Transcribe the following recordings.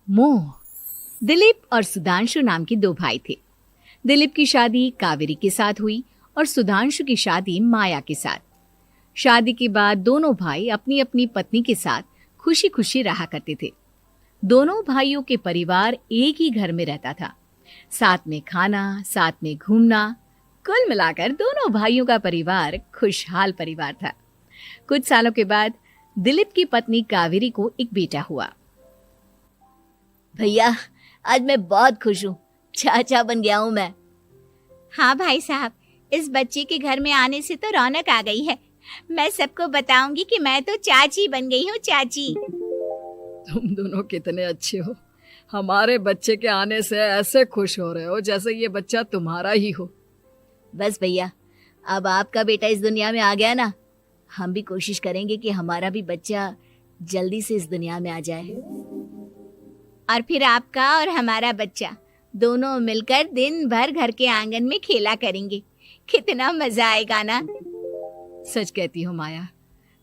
मोह। दिलीप और सुधांशु नाम के दो भाई थे। दिलीप की शादी कावेरी के साथ हुई और सुधांशु की शादी माया के साथ। शादी के बाद दोनों भाई अपनी अपनी पत्नी के साथ खुशी खुशी रहा करते थे। दोनों भाइयों के परिवार एक ही घर में रहता था। साथ में खाना, साथ में घूमना, कुल मिलाकर दोनों भाइयों का परिवार खुशहाल परिवार था। कुछ सालों के बाद दिलीप की पत्नी कावेरी को एक बेटा हुआ। भैया, आज मैं बहुत खुश हूँ। चाचा बन गया हूँ मैं। हाँ भाई साहब, इस बच्चे के घर में आने से तो रौनक आ गई है। मैं सबको बताऊंगी कि मैं तो चाची बन गई हूँ, चाची। तुम दोनों कितने अच्छे हो। हमारे बच्चे के आने से ऐसे खुश हो रहे हो जैसे ये बच्चा तुम्हारा ही हो। बस भैया, अब आपका बेटा इस दुनिया में आ गया ना, हम भी कोशिश करेंगे कि हमारा भी बच्चा जल्दी से इस दुनिया में आ जाए। और फिर आपका और हमारा बच्चा दोनों मिलकर दिन भर घर के आंगन में खेला करेंगे। कितना मजा आएगा ना। सच कहती हूँ माया,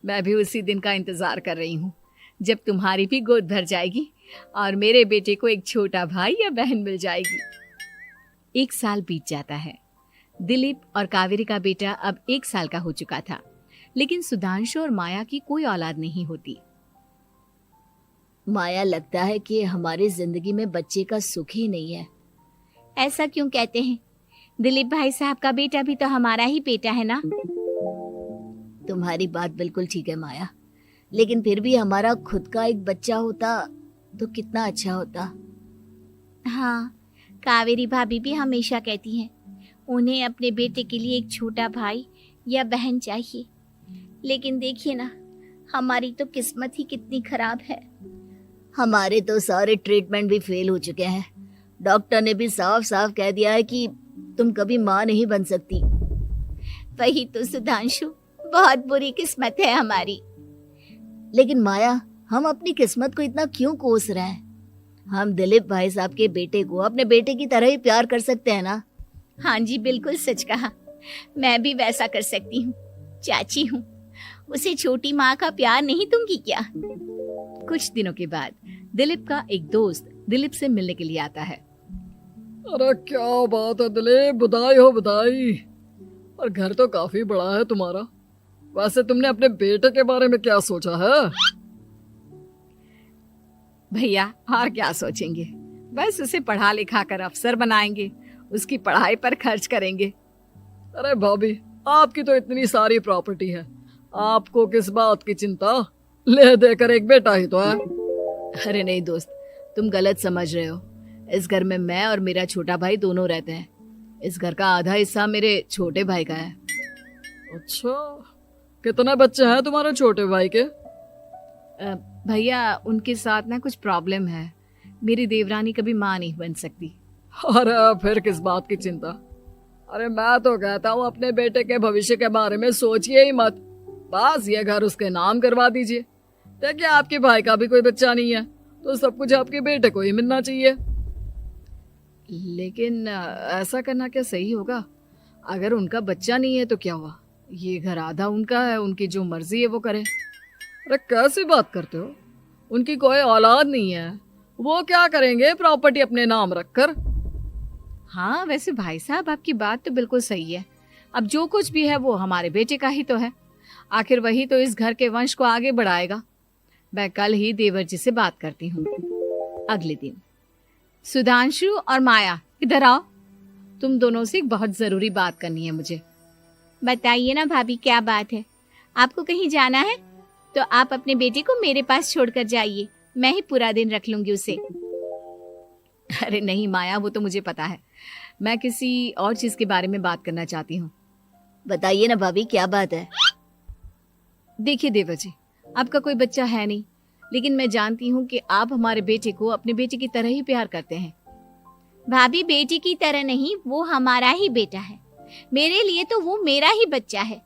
मैं भी उसी दिन का इंतजार कर रही हूँ जब तुम्हारी भी गोद भर जाएगी और मेरे बेटे को एक छोटा भाई या बहन मिल जाएगी। 1 साल बीत जाता है। दिलीप और कावेरी का बेटा अब 1 साल का हो चुका था, लेकिन सुधांशु और माया की कोई औलाद नहीं होती। माया, लगता है कि हमारी जिंदगी में बच्चे का सुख ही नहीं है। ऐसा क्यों कहते हैं? दिलीप भाई साहब का बेटा भी तो हमारा ही बेटा है ना। तुम्हारी बात बिल्कुल ठीक है माया, लेकिन फिर भी हमारा खुद का एक बच्चा होता तो कितना अच्छा होता। हाँ, कावेरी भाभी भी हमेशा कहती हैं उन्हें अपने बेटे के लिए एक छोटा भाई या बहन चाहिए। लेकिन देखिए ना, हमारी तो किस्मत ही कितनी खराब है। हमारे तो सारे ट्रीटमेंट भी फेल हो चुके हैं। डॉक्टर ने भी साफ साफ कह दिया है कि तुम कभी माँ नहीं बन सकती। वही तो सुधांशु, बहुत बुरी किस्मत है हमारी। लेकिन माया, हम अपनी किस्मत को इतना क्यों कोस रहे हैं? हम दिलीप भाई साहब के बेटे को अपने बेटे की तरह ही प्यार कर सकते हैं ना। हाँ जी, बिल्कुल सच कहा। मैं भी वैसा कर सकती हूँ। चाची हूँ, उसे छोटी माँ का प्यार नहीं दूंगी क्या? कुछ दिनों के बाद दिलीप का एक दोस्त दिलीप से मिलने के लिए आता है। अरे क्या बात है दिलीप, बधाई हो बधाई। और घर तो काफी बड़ा है तुम्हारा। वैसे तुमने अपने बेटे के बारे में क्या सोचा है? भैया, और क्या सोचेंगे, बस उसे पढ़ा लिखा कर अफसर बनाएंगे, उसकी पढ़ाई पर खर्च करेंगे। अरे भाभी, आपकी तो इतनी सारी प्रॉपर्टी है, आपको किस बात की चिंता? ले देकर एक बेटा ही तो है। अरे नहीं दोस्त, तुम गलत समझ रहे हो। इस घर में मैं और मेरा छोटा भाई दोनों रहते हैं। इस घर का आधा हिस्सा मेरे छोटे भाई का है। अच्छा, कितने बच्चे हैं तुम्हारे छोटे भाई के? भैया, उनके साथ ना कुछ प्रॉब्लम है। मेरी देवरानी कभी माँ नहीं बन सकती। अरे फिर किस बात की चिंता? अरे मैं तो कहता हूँ अपने बेटे के भविष्य के बारे में सोचिए ही मत। बस ये घर उसके नाम करवा दीजिए। देखिए, आपके भाई का भी कोई बच्चा नहीं है तो सब कुछ आपके बेटे को ही मिलना चाहिए। लेकिन ऐसा करना क्या सही होगा? अगर उनका बच्चा नहीं है तो क्या हुआ? ये घर आधा उनका है, उनकी जो मर्जी है वो करे। अरे कैसी बात करते हो? उनकी कोई औलाद नहीं है, वो क्या करेंगे प्रॉपर्टी अपने नाम रखकर? हाँ, वैसे भाई साहब, आपकी बात तो बिल्कुल सही है। अब जो कुछ भी है वो हमारे बेटे का ही तो है। आखिर वही तो इस घर के वंश को आगे बढ़ाएगा। मैं कल ही देवर जी से बात करती हूँ। अगले दिन सुधांशु और माया, इधर आओ। तुम दोनों से एक बहुत जरूरी बात करनी है मुझे। बताइए ना भाभी, क्या बात है? आपको कहीं जाना है तो आप अपने बेटे को मेरे पास छोड़कर जाइए। मैं ही पूरा दिन रख लूंगी उसे। अरे नहीं माया, वो तो मुझे पता है। मैं किसी और चीज के बारे में बात करना चाहती हूँ। बताइए ना भाभी, क्या बात है? देखिए देवर जी, आपका कोई बच्चा है नहीं, लेकिन मैं जानती हूँ कि आप हमारे बेटे को अपने बेटे की तरह ही प्यार करते हैं। भाभी, बेटी की तरह नहीं, वो हमारा ही बेटा है। मेरे लिए तो वो मेरा ही बच्चा है।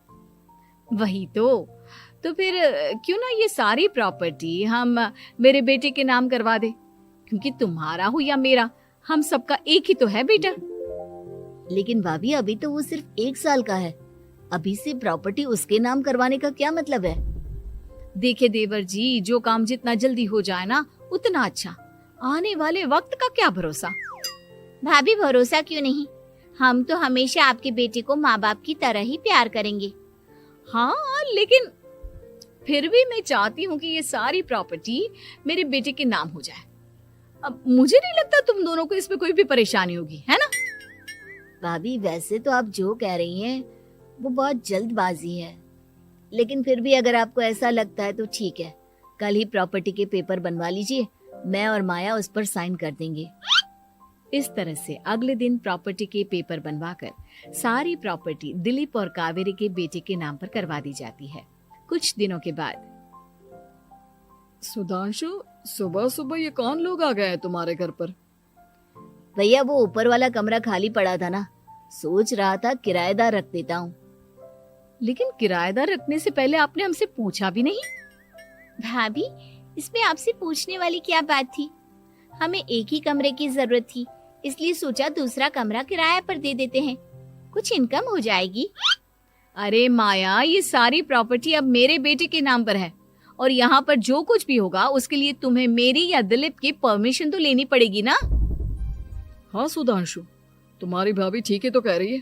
वही तो फिर क्यों ना ये सारी प्रॉपर्टी हम मेरे बेटे के नाम करवा दे, क्योंकि तुम्हारा हो या मेरा, हम सबका एक ही तो है बेटा। लेकिन भाभी, अभी तो वो सिर्फ 1 साल का है। अभी से प्रॉपर्टी उसके नाम करवाने का क्या मतलब है? देखिए देवर जी, जो काम जितना जल्दी हो जाए ना उतना अच्छा। आने वाले वक्त का क्या भरोसा। भाभी भरोसा क्यों नहीं, हम तो हमेशा आपके बेटे को माँ बाप की तरह ही प्यार करेंगे। हाँ, लेकिन फिर भी मैं चाहती हूँ कि ये सारी प्रॉपर्टी मेरे बेटे के नाम हो जाए। अब मुझे नहीं लगता तुम दोनों को इसमें कोई भी परेशानी होगी, है ना? भाभी वैसे तो आप जो कह रही हैं वो बहुत जल्दबाजी है, लेकिन फिर भी अगर आपको ऐसा लगता है तो ठीक है, कल ही प्रॉपर्टी के पेपर बनवा लीजिए, मैं और माया उस पर साइन कर देंगे। इस तरह से अगले दिन प्रॉपर्टी के पेपर बनवाकर सारी प्रॉपर्टी दिलीप और कावेरी के बेटे के नाम पर करवा दी जाती है। कुछ दिनों के बाद सुधांशु, सुबह सुबह ये कौन लोग आ गए हैं तुम्हारे घर पर? भैया वो ऊपर वाला कमरा खाली पड़ा था ना, सोच रहा था किराएदार रख देता हूँ। लेकिन किराएदार रखने से पहले आपने हमसे पूछा भी नहीं। भाभी इसमें आपसे पूछने वाली क्या बात थी, हमें एक ही कमरे की जरूरत थी, इसलिए सोचा दूसरा कमरा किराए पर दे देते हैं, कुछ इनकम हो जाएगी। अरे माया, ये सारी प्रॉपर्टी अब मेरे बेटे के नाम पर है और यहाँ पर जो कुछ भी होगा उसके लिए तुम्हें मेरी या दिलीप की परमिशन तो लेनी पड़ेगी ना। हाँ सुधांशु, तुम्हारी भाभी ठीक ही तो कह रही है।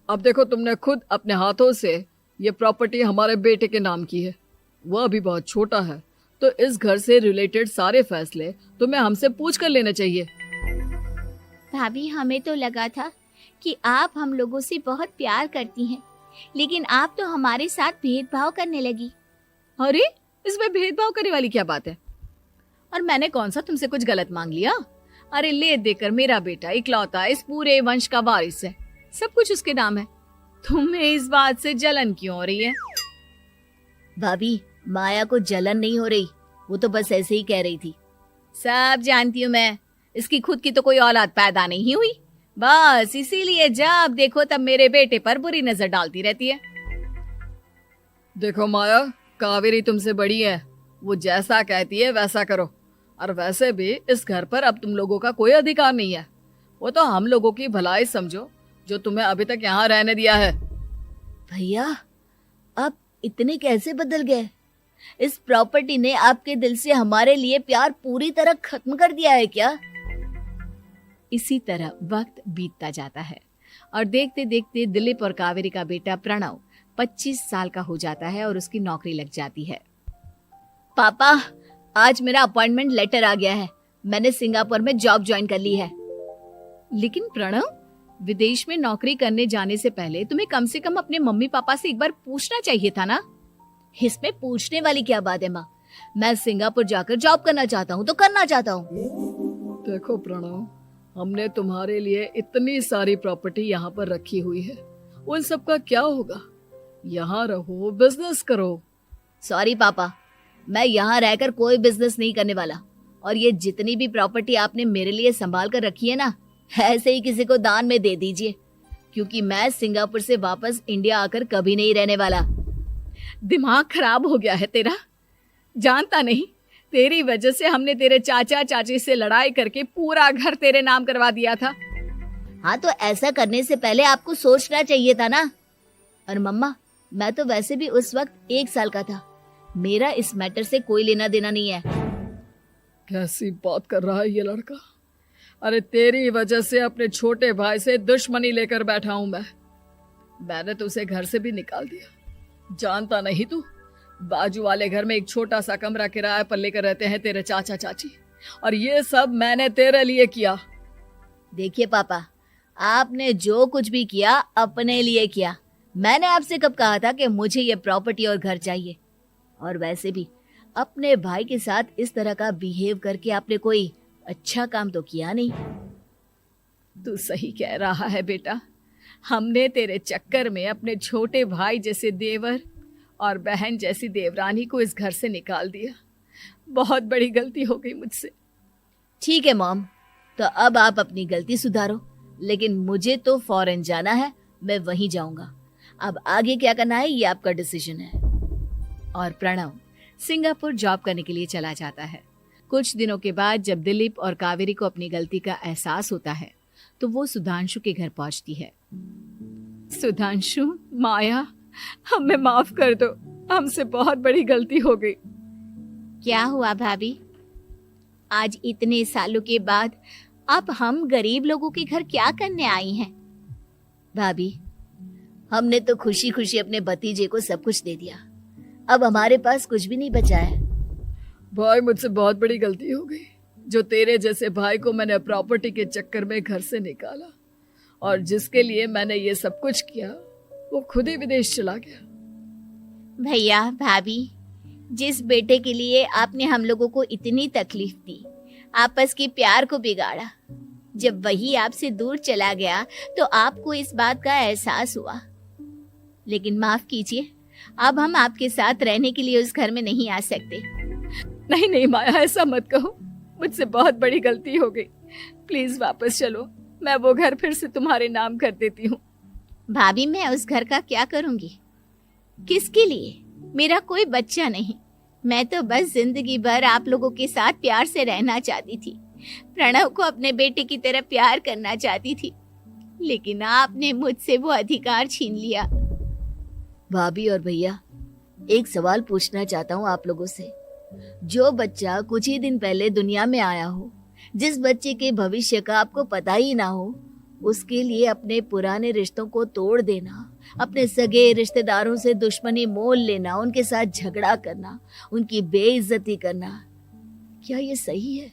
अब देखो, तुमने खुद अपने हाथों से ये प्रॉपर्टी हमारे बेटे के नाम की है, वह अभी बहुत छोटा है, तो इस घर से रिलेटेड सारे फैसले तुम्हें हमसे पूछ कर लेने चाहिए। भाभी हमें तो लगा था कि आप हम लोगों से बहुत प्यार करती हैं, लेकिन आप तो हमारे साथ भेदभाव करने लगी। अरे, इसमें भेदभाव करने वाली क्या बात है? और मैंने कौन सा तुमसे कुछ गलत मांग लिया? अरे ले देकर मेरा बेटा इकलौता इस पूरे वंश का वारिस है, सब कुछ उसके नाम है। तुम्हें इस बात से जलन क्यों हो रही है? भाभी माया को जलन नहीं हो रही, वो तो बस ऐसे ही कह रही थी। सब जानती हूँ मैं, इसकी खुद की तो कोई औलाद पैदा नहीं हुई, बस इसीलिए जब देखो तब मेरे बेटे पर बुरी नजर डालती रहती है। देखो माया, कावेरी तुमसे बड़ी है, वो जैसा कहती है वैसा करो। और वैसे भी इस घर पर अब तुम लोगों का कोई अधिकार नहीं है, वो तो हम लोगों की भलाई समझो जो तुम्हें अभी तक यहाँ रहने दिया है। भैया आप इतने कैसे बदल गए? इस प्रॉपर्टी ने आपके दिल से हमारे लिए प्यार पूरी तरह खत्म कर दिया है क्या? इसी तरह वक्त बीतता जाता है और देखते देखते दिलीप और कावेरी का बेटा प्रणव 25 साल का हो जाता है और उसकी नौकरी लग जाती है। पापा आज मेरा अपॉइंटमेंट लेटर आ गया है, मैंने सिंगापुर में जॉब ज्वाइन कर ली है। लेकिन प्रणव, विदेश में नौकरी करने जाने से पहले तुम्हें कम से कम अपने मम्मी पापा से एक बार पूछना चाहिए था ना। इसमें पूछने वाली क्या बात है माँ, मैं सिंगापुर जाकर जॉब करना चाहता हूँ तो करना चाहता हूँ। देखो प्रणव, हमने तुम्हारे लिए इतनी सारी प्रॉपर्टी यहाँ पर रखी हुई है, उन सब का क्या होगा? यहाँ रहो, बिजनेस करो। सॉरी पापा, मैं यहाँ रहकर कोई बिजनेस नहीं करने वाला, और ये जितनी भी प्रॉपर्टी आपने मेरे लिए संभाल कर रखी है ना, ऐसे ही किसी को दान में दे दीजिए, क्योंकि मैं सिंगापुर से वापस इंडिया आकर कभी नहीं रहने वाला। दिमाग खराब हो गया है तेरा, जानता नहीं तेरी वजह से हमने तेरे चाचा चाची से लड़ाई करके पूरा घर तेरे नाम करवा दिया था। हाँ तो ऐसा करने से पहले आपको सोचना चाहिए था ना। और मम्मा, मैं तो वैसे भी उस वक्त 1 साल का था, मेरा इस मैटर से कोई लेना देना नहीं है। कैसी बात कर रहा है ये लड़का? अरे तेरी वजह से अपने छोटे भाई से दुश्मनी लेकर बैठा हूं मैंने तो उसे घर से भी निकाल दिया। जानता नहीं तू, बाजू वाले घर में एक छोटा सा कमरा किराए पर लेकर रहते हैं तेरे चाचा चाची, और ये सब मैंने तेरे लिए किया। देखिए पापा, आपने जो कुछ भी किया अपने लिए किया। मैंने आपसे कब कहा था कि मुझे ये प्रॉपर्टी और घर चाहिए? और वैसे भी अपने भाई के साथ इस तरह का बिहेव करके आपने कोई अच्छा काम तो किया नहीं। तू सही कह रहा है बेटा, हमने तेरे चक्कर में अपने छोटे भाई जैसे देवर और बहन जैसी देवरानी को इस घर से निकाल दिया। बहुत बड़ी गलती हो गई मुझसे। ठीक है मॉम, तो अब आप अपनी गलती सुधारो, लेकिन मुझे तो फॉरेन जाना है, मैं वहीं जाऊंगा। अब आगे क्या करना है ये आपका डिसीजन है। और प्रणव सिंगापुर जॉब करने के लिए चला जाता है। कुछ दिनों के बाद जब दिलीप और कावेरी को अपनी गलती का एहसास होता है तो वो सुधांशु के घर पहुंचती है। सुधांशु, माया, हमें माफ कर दो, हमसे बहुत बड़ी गलती हो गई। क्या हुआ भाभी? आज इतने सालों के बाद अब हम गरीब लोगों के घर क्या करने आई हैं? भाभी, हमने तो खुशी खुशी अपने भतीजे को सब कुछ दे दिया, अब हमारे पास कुछ भी नहीं बचा है। भाई मुझसे बहुत बड़ी गलती हो गई, जो तेरे जैसे भाई को मैंने प्रॉपर्टी के चक्कर में घर से निकाला, और जिसके लिए मैंने ये सब कुछ किया वो खुद ही विदेश चला गया। भैया भाभी, जिस बेटे के लिए आपने हम लोगों को इतनी तकलीफ दी, आपस के प्यार को बिगाड़ा, जब वही आपसे दूर चला गया तो आपको इस बात का एहसास हुआ। लेकिन माफ कीजिए, अब हम आपके साथ रहने के लिए उस घर में नहीं आ सकते। नहीं नहीं माया, ऐसा मत कहो, मुझसे बहुत बड़ी गलती हो गई, प्लीज वापस चलो, मैं वो घर फिर से तुम्हारे नाम कर देती हूँ। भाभी, मैं उस घर का क्या करूंगी? किसके लिए? मेरा कोई बच्चा नहीं, मैं तो बस जिंदगी भर आप लोगों के साथ प्यार से रहना चाहती थी, प्रणव को अपने बेटे की तरह प्यार करना चाहती थी, लेकिन आपने मुझसे वो अधिकार छीन लिया। भाभी और भैया, एक सवाल पूछना चाहता हूँ आप लोगों से। जो बच्चा कुछ ही दिन पहले दुनिया में आया हो, जिस बच्चे के भविष्य का आपको पता ही ना हो, उसके लिए अपने पुराने रिश्तों को तोड़ देना, अपने सगे रिश्तेदारों से दुश्मनी मोल लेना, उनके साथ झगड़ा करना, उनकी बेइज्जती करना, क्या ये सही है?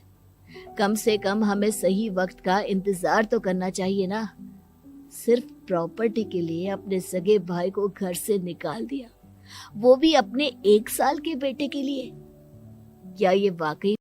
कम से कम हमें सही वक्त का इंतजार तो करना चाहिए ना। सिर्फ प्रॉपर्टी के लिए अपने सगे भाई को घर से निकाल दिया, वो भी अपने 1 साल के बेटे के लिए। क्या ये वाकई